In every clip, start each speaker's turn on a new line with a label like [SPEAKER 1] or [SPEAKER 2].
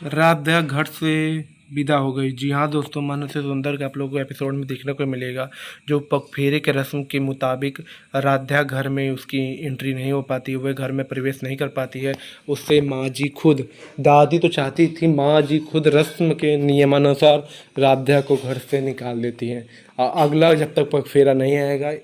[SPEAKER 1] राध्या घर से विदा हो गई। जी हाँ दोस्तों, मन से सुंदर के आप लोगों को एपिसोड में देखने को मिलेगा। जो पगफेरे के रस्म के मुताबिक राध्या घर में उसकी एंट्री नहीं हो पाती, वह घर में प्रवेश नहीं कर पाती है। उससे माँ जी खुद, दादी तो चाहती थी, माँ जी खुद रस्म के नियमानुसार राध्या को घर से निकाल देती हैं। अगला जब तक पगफेरा नहीं आएगा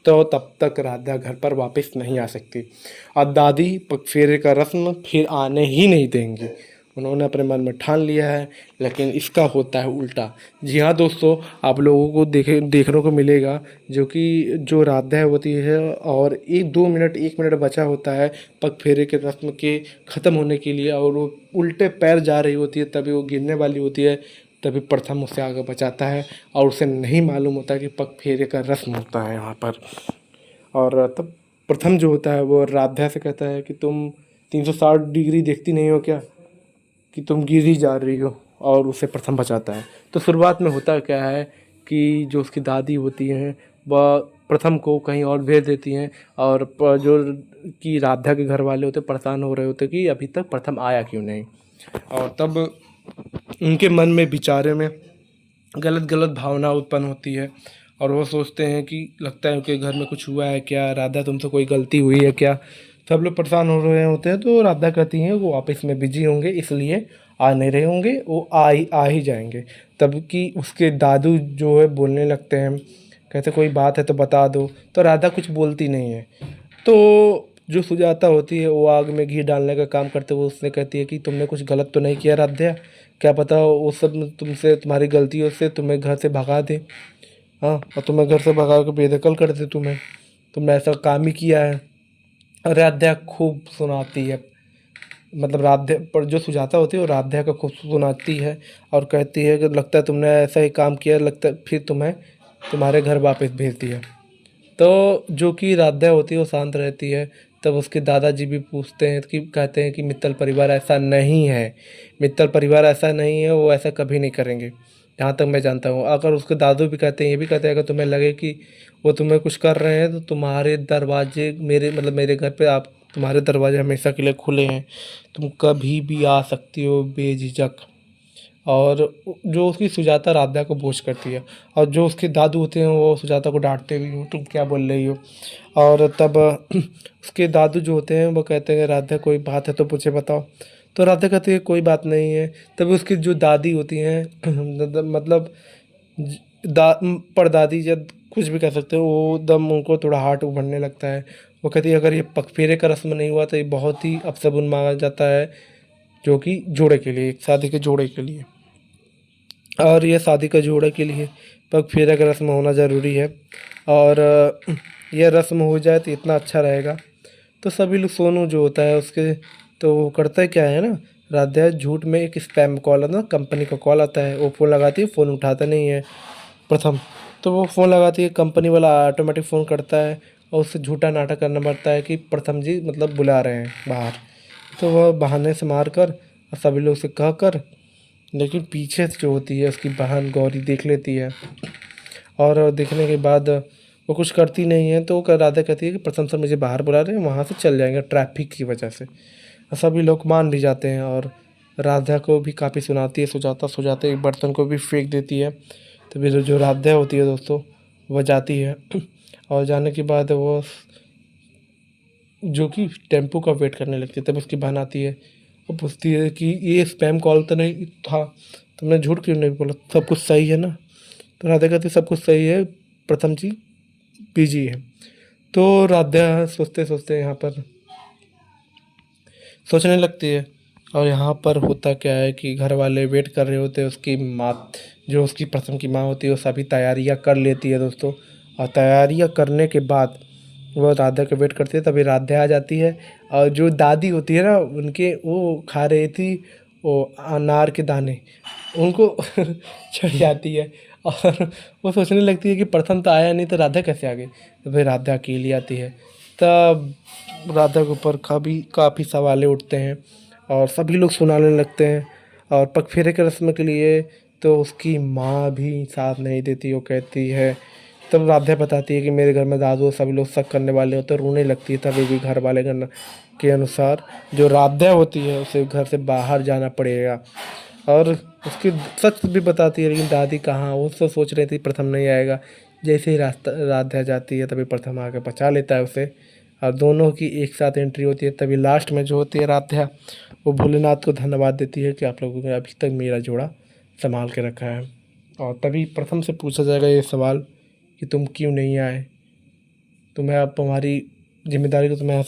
[SPEAKER 1] तो तब तक राध्या घर पर वापस नहीं आ सकती। और दादी पगफेरे का रस्म फिर आने ही नहीं देंगी। उन्होंने अपने मन में ठान लिया है, लेकिन इसका होता है उल्टा। जी हाँ दोस्तों, आप लोगों को देखने को मिलेगा जो राध्या होती है और 1-2 मिनट 1 मिनट बचा होता है पग फेरे के रस्म के ख़त्म होने के लिए, और वो उल्टे पैर जा रही होती है, तभी वो गिरने वाली होती है। तभी प्रथम उससे आगे बचाता है और उसे नहीं मालूम होता कि पग फेरे का रस्म होता है यहाँ पर। और तब प्रथम जो होता है वो राध्या से कहता है कि तुम 360 डिग्री देखती नहीं हो क्या, कि तुम गिर ही जा रही हो, और उसे प्रथम बचाता है। तो शुरुआत में होता क्या है कि जो उसकी दादी होती हैं वह प्रथम को कहीं और भेज देती हैं, और जो कि राधा के घर वाले होते परेशान हो रहे होते कि अभी तक प्रथम आया क्यों नहीं। और तब उनके मन में विचारे में गलत गलत भावना उत्पन्न होती है, और वो सोचते हैं कि लगता है कि घर में कुछ हुआ है क्या, राधा तुमसे कोई गलती हुई है क्या। सब लोग परेशान हो रहे होते हैं, तो राधा कहती हैं वो ऑफिस में बिजी होंगे इसलिए आ नहीं रहे होंगे, वो आ ही जाएंगे। तब कि उसके दादू जो है बोलने लगते हैं, कहते कोई बात है तो बता दो। तो राधा कुछ बोलती नहीं है। तो जो सुजाता होती है वो आग में घी डालने का काम करते हुए उसने कहती है कि तुमने कुछ गलत तो नहीं किया राध्या, क्या पता वो सब तुमसे तुम्हारी गलतियों से तुम्हें घर से भगा दे। हाँ, और तुम्हें घर से भगा के बेदखल कर दे, तुमने ऐसा काम ही किया है। राध्या खूब सुनाती है, मतलब राध्या पर जो सुजाता होती है वो राध्या का खूब सुनाती है, और कहती है कि लगता है तुमने ऐसा ही काम किया, लगता है फिर तुम्हें तुम्हारे घर वापस भेज दिया। तो जो कि राध्या होती है वो शांत रहती है। तब उसके दादाजी भी पूछते हैं कि कहते हैं कि मित्तल परिवार ऐसा नहीं है, मित्तल परिवार ऐसा नहीं है, वो ऐसा कभी नहीं करेंगे जहाँ तक मैं जानता हूँ। अगर उसके दादू भी कहते हैं, ये भी कहते हैं, अगर तुम्हें लगे कि वो तुम्हें कुछ कर रहे हैं तो तुम्हारे दरवाजे मेरे घर पे आप तुम्हारे दरवाजे हमेशा के लिए खुले हैं, तुम कभी भी आ सकती हो बेझिझक। और जो उसकी सुजाता राध्या को बोझ करती है, और जो उसके दादू होते हैं वो सुजाता को डांटते भी हो, तुम क्या बोल रही हो। और तब उसके दादू जो होते हैं वो कहते हैं राध्या कोई बात है तो मुझे बताओ। तो राध्या कहती है कोई बात नहीं है। तभी उसकी जो दादी होती हैं मतलब ज- दा परदादी, जब कुछ भी कह सकते हो, वो दम उनको थोड़ा हार्ट उभरने लगता है। वो कहती है अगर ये पगफेरे का रस्म नहीं हुआ तो ये बहुत ही अपशगुन माना जाता है, जो कि जोड़े के लिए, एक शादी के जोड़े के लिए। और ये शादी का जोड़े के लिए पग फेरा का रस्म होना ज़रूरी है। और यह रस्म हो जाए तो इतना अच्छा रहेगा। तो सभी लोग, सोनू जो होता है उसके, तो वो करता है क्या है ना, राध्या झूठ में एक स्पैम कॉल आता है ना, कंपनी का कॉल आता है, वो फ़ोन लगाती है, फ़ोन उठाता नहीं है प्रथम। तो वो फ़ोन लगाती है, कंपनी वाला ऑटोमेटिक फ़ोन करता है, और उससे झूठा नाटक करना पड़ता है कि प्रथम जी मतलब बुला रहे हैं बाहर। तो वह बहाने से मार कर और सभी लोग से कह कर, लेकिन पीछे से जो होती है उसकी बहन गौरी देख लेती है, और देखने के बाद वो कुछ करती नहीं है। तो राधा कहती है कि प्रथम सर मुझे बाहर बुला रहे हैं, वहाँ से चल जाएंगे ट्रैफिक की वजह से। और सभी लोग मान भी जाते हैं, और राधा को भी काफ़ी सुनाती है, सुजाता एक बर्तन को भी फेंक देती है। तो फिर जो राधा होती है दोस्तों, वह जाती है और जाने के बाद वो जो कि टेम्पो का वेट करने लगती है। तब उसकी बहन आती है और पूछती है कि ये स्पैम कॉल तो नहीं था, तुमने झूठ क्यों नहीं बोला, सब कुछ सही है ना। तो राधा कहती सब कुछ सही है, प्रथम जी बिजी है। तो राधा सोचते सोचते यहाँ पर सोचने लगती है, और यहाँ पर होता क्या है कि घर वाले वेट कर रहे होते हैं। उसकी माँ, जो उसकी प्रथम की माँ होती है, वो सभी तैयारियाँ कर लेती है दोस्तों। और तैयारियाँ करने के बाद वो राधा का वेट करती है, तभी राधा आ जाती है। और जो दादी होती है ना उनके, वो खा रही थी वो अनार के दाने, उनको चढ़ जाती है, और वो सोचने लगती है कि प्रथम तो आया नहीं तो राधा कैसे आ गई। तो फिर राधा अकेली आती है। तब राधा के ऊपर काफ़ी सवाल उठते हैं, और सभी लोग सुनाने लगते हैं। और पगफेरे के रस्म के लिए तो उसकी माँ भी साथ नहीं देती, वो कहती है, तब राधा बताती है कि मेरे घर में दादू सभी लोग शक करने वाले होते हैं, रोने लगती है। तभी भी घर वाले के अनुसार जो राधा होती है उसे घर से बाहर जाना पड़ेगा, और उसकी सच भी बताती है, लेकिन दादी कहाँ, वो तो सोच रही थी प्रथम नहीं आएगा। जैसे ही रास्ता राधा जाती है तभी प्रथम आके बचा लेता है उसे, और दोनों की एक साथ एंट्री होती है। तभी लास्ट में जो होती है राधा, वो भोलेनाथ को धन्यवाद देती है कि आप लोगों ने अभी तक मेरा जोड़ा संभाल के रखा है। और तभी प्रथम से पूछा जाएगा ये सवाल कि तुम क्यों नहीं आए, तुम्हें अब तुम्हारी जिम्मेदारी को तुम्हें